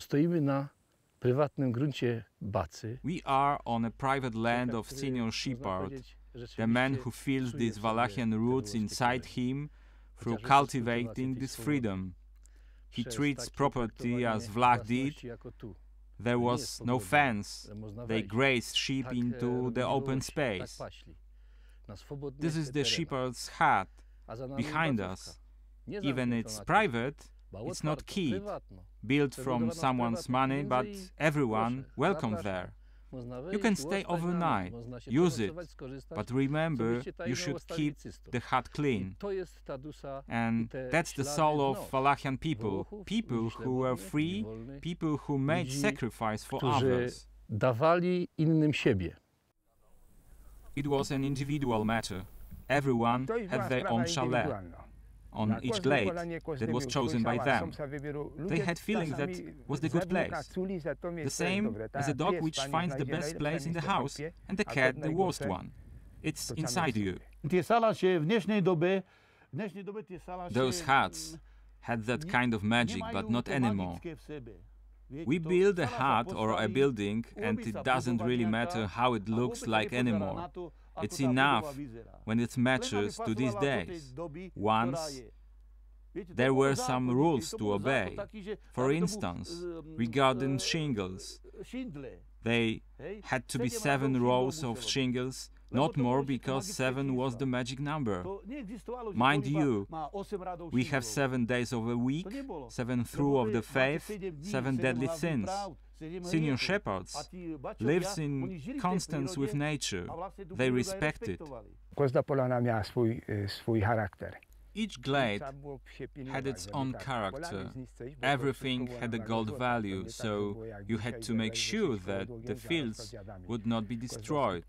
Stoimy na prywatnym gruncie bacy. We are on a private land of senior shepherd, the man who feels these Wallachian roots inside him through cultivating this freedom. He treats property as Vlach did. There was no fence. They grazed sheep into the open space. This is the shepherd's hut behind us. Even it's private, it's not keyed, built from someone's money, but everyone welcome there. You can stay overnight, use it, but remember you should keep the hut clean. And that's the soul of Wallachian people, people who were free, people who made sacrifice for others. Dawali innym siebie. It was an individual matter. Everyone had their own chalet on each glade that was chosen by them. They had feeling that was the good place. The same as a dog which finds the best place in the house and the cat the worst one. It's inside you. Those huts had that kind of magic, but not anymore. We build a hut or a building and it doesn't really matter how it looks like anymore. It's enough when it matches to these days. Once there were some rules to obey. For instance, regarding shingles, they had to be 7 rows of shingles, not more, because 7 was the magic number. Mind you, we have 7 days of a week, 7 through of the faith, 7 deadly sins. Senior shepherds lives in constance with nature. They respect it. Each glade had its own character. Everything had a gold value, so you had to make sure that the fields would not be destroyed.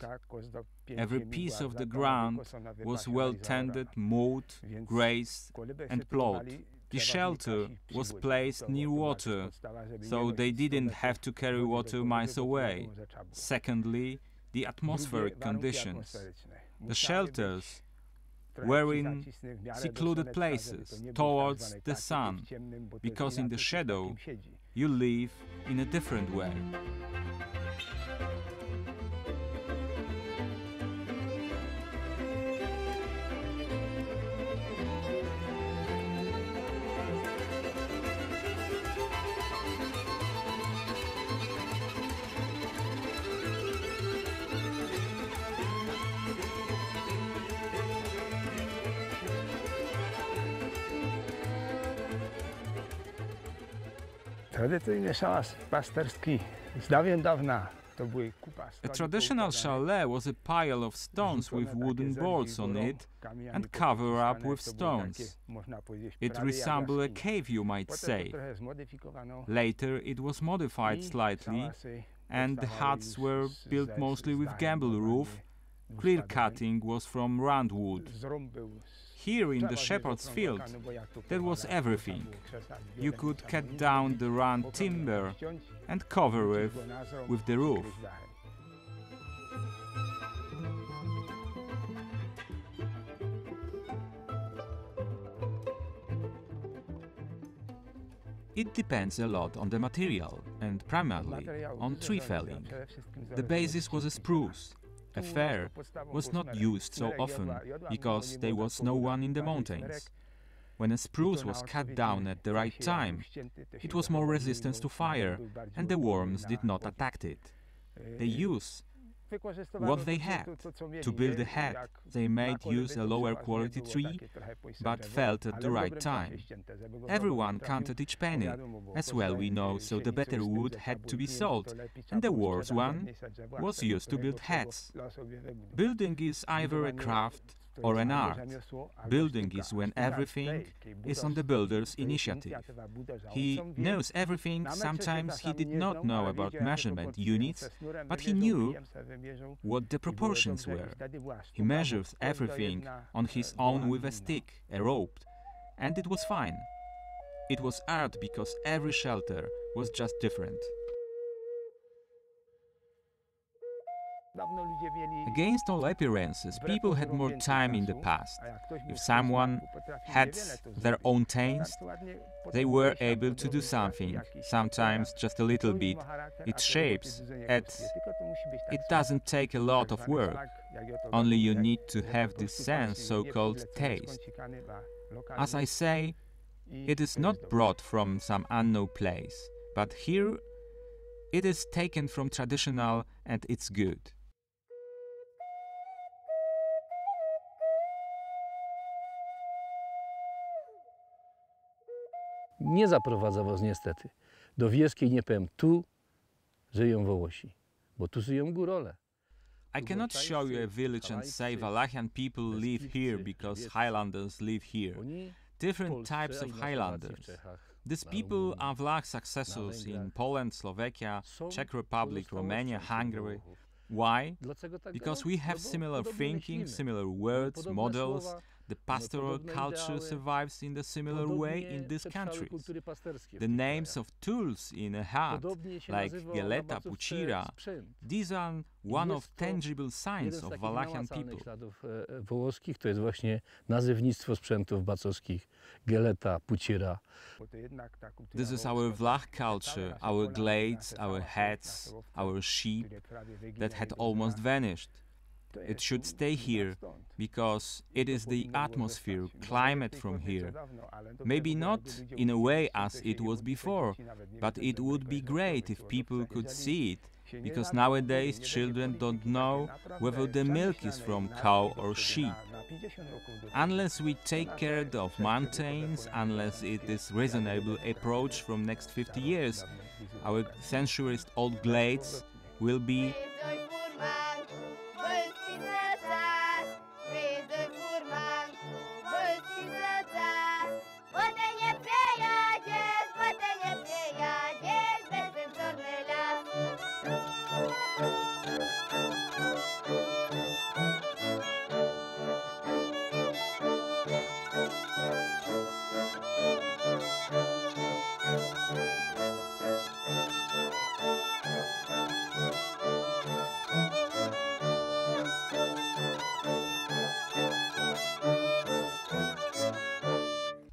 Every piece of the ground was well tended, mowed, grazed and plowed. The shelter was placed near water, so they didn't have to carry water miles away. Secondly, the atmospheric conditions. The shelters were in secluded places, towards the sun, because in the shadow you live in a different way. A traditional chalet was a pile of stones with wooden boards on it and covered up with stones. It resembled a cave, you might say. Later it was modified slightly, and the huts were built mostly with gable roof. Clear cutting was from round wood. Here in the shepherd's field, there was everything. You could cut down the round timber and cover it with the roof. It depends a lot on the material and primarily on tree felling. The basis was a spruce. A fir was not used so often because there was no one in the mountains. When a spruce was cut down at the right time, it was more resistant to fire and the worms did not attack it. They used what they had. To build a hut, they made use a lower quality tree, but felled at the right time. Everyone counted each penny. As well we know, so the better wood had to be sold, and the worse one was used to build huts. Building is either a craft or an art. Building is when everything is on the builder's initiative. He knows everything. Sometimes he did not know about measurement units, but he knew what the proportions were. He measures everything on his own with a stick, a rope, and it was fine. It was art because every shelter was just different. Against all appearances, people had more time in the past. If someone had their own taste, they were able to do something, sometimes just a little bit. It shapes, and it doesn't take a lot of work. Only you need to have this sense, so-called taste. As I say, it is not brought from some unknown place, but here it is taken from traditional and it's good. Nie zaprowadza was niestety do wieskiej, nie powiem, tu żyją Wołosi, bo tu żyją górole. I cannot show you a village and say Wallachian people live here because Highlanders live here. Different types of Highlanders. These people are Vlach successors in Poland, Slovakia, Czech Republic, Romania, Hungary. Why? Because we have similar thinking, similar words, models. The pastoral culture survives in a similar way in these countries. The names of tools in a hut, like geleta, pucira, these are one of tangible signs of Wallachian people. Wołoskich to jest właśnie nazewnictwo sprzętów bacowskich, geleta, pucira. This is our Vlach culture, our glades, our hats, our sheep that had almost vanished. It should stay here, because it is the atmosphere, climate from here. Maybe not in a way as it was before, but it would be great if people could see it, because nowadays children don't know whether the milk is from cow or sheep. Unless we take care of mountains, unless it is reasonable approach from next 50 years, our centuries-old glades will be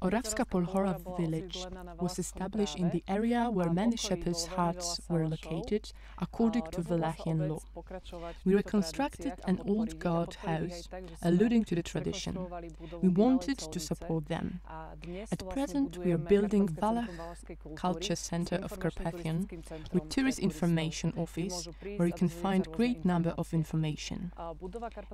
Orawska Polhora village was established in the area where many shepherds' huts were located, according to Wallachian law. We reconstructed an old guard house, alluding to the tradition. We wanted to support them. At present, we are building Wallach Culture Center of Carpathian, with tourist information office, where you can find great number of information.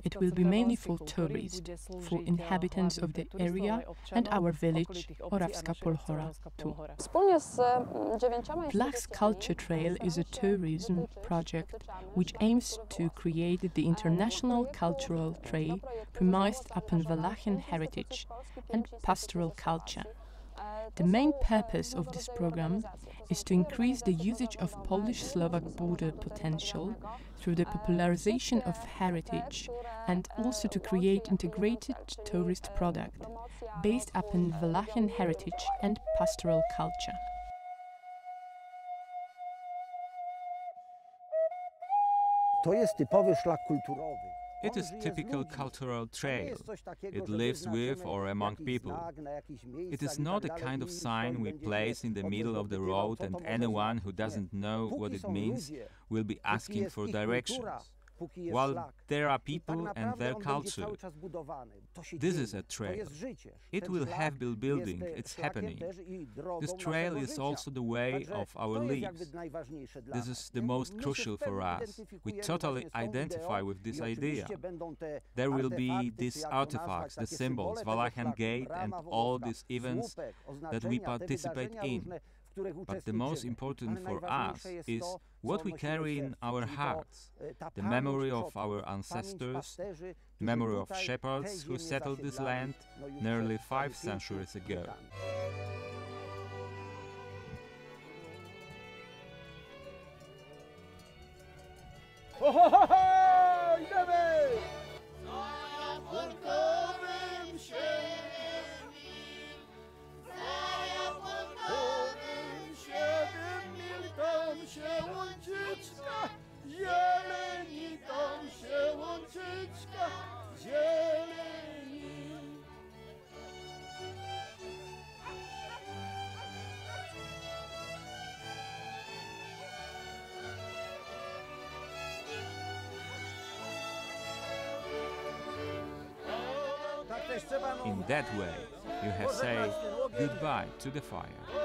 It will be mainly for tourists, for inhabitants of the area and our village, Orawska Polhora too. Wallachian Culture Trail is a tourism project which aims to create the international cultural trail premised upon Wallachian heritage and pastoral culture. The main purpose of this program is to increase the usage of Polish-Slovak border potential through the popularization of heritage and also to create integrated tourist product based upon Wallachian heritage and pastoral culture. It is typical cultural trail. It lives with or among people. It is not a kind of sign we place in the middle of the road and anyone who doesn't know what it means will be asking for directions. While there are people and their culture, this is a trail. It will have been building, it's happening. This trail is also the way of our lives. This is the most crucial for us. We totally identify with this idea. There will be these artifacts, the symbols, Wallachian Gate and all these events that we participate in. But the most important for us is what we carry in our hearts, the memory of our ancestors, memory of shepherds who settled this land nearly 5 centuries ago. Jeleni tam In that way, you have said goodbye to the fire.